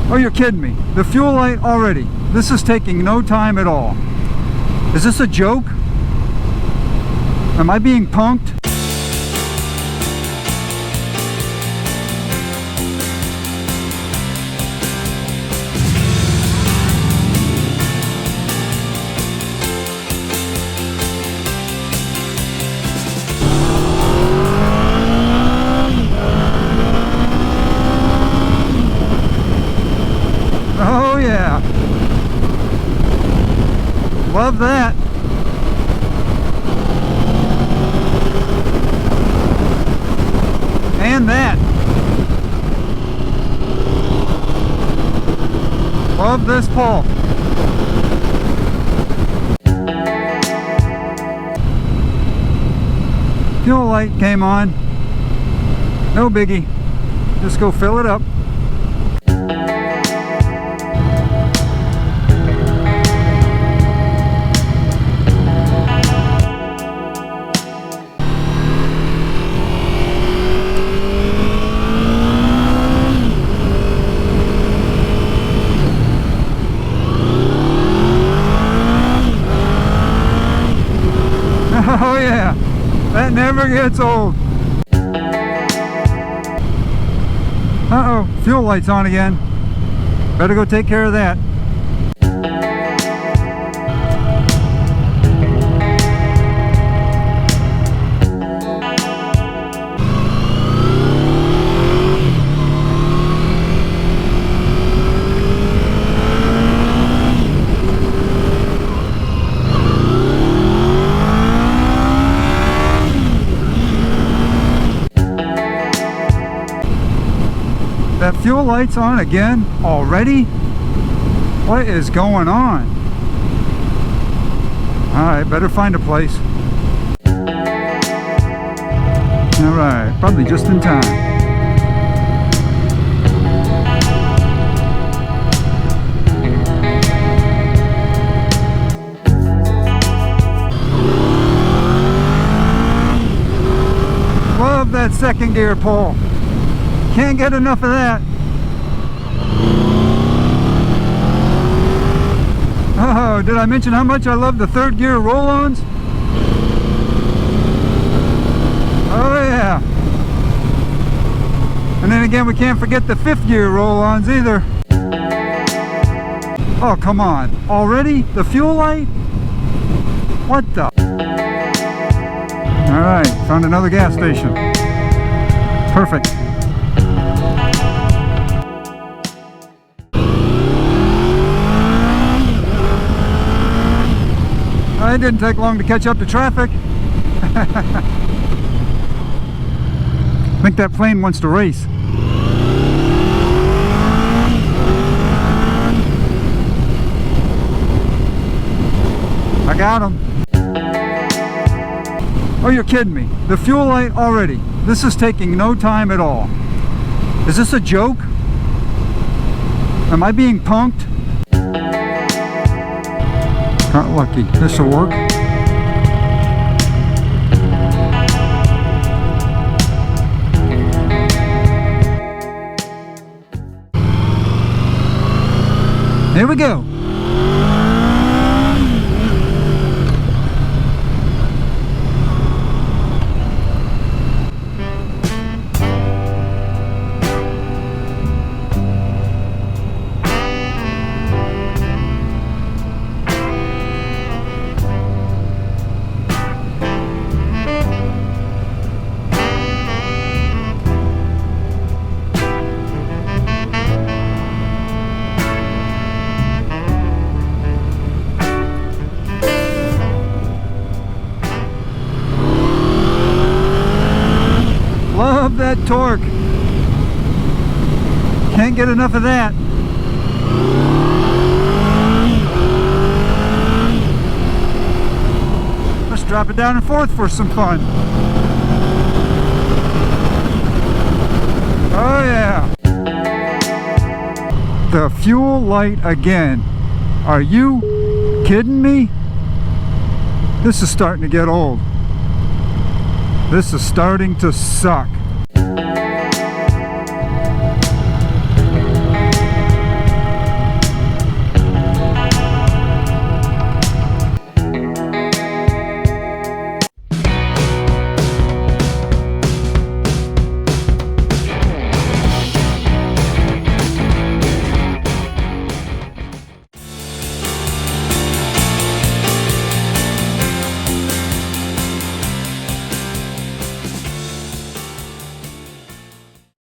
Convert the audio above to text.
Oh, you're kidding me. The fuel light already. This is taking no time at all. Is this a joke? Am I being punked? Oh yeah. Love that. And that. Love this pull. Fuel light came on. No biggie. Just go fill it up. Oh yeah, that never gets old. Uh-oh, fuel light's on again. Better go take care of that. That fuel light's on again already? What is going on? Alright, better find a place. Alright, probably just in time. Love that second gear pull. Can't get enough of that. Oh, did I mention how much I love the third gear roll-ons? Oh yeah. And then again, we can't forget the fifth gear roll-ons either. Oh, come on. Already? The fuel light? What the? Alright, found another gas station. Perfect. It didn't take long to catch up to traffic. I think that plane wants to race. I got him. Oh, you're kidding me. The fuel light already. This is taking no time at all. Is this a joke? Am I being punked? Not lucky. This will work. Here we go. Love that torque. Can't get enough of that. Let's drop it down and forth for some fun. Oh yeah. The fuel light again. Are you kidding me? This is starting to get old. This is starting to suck.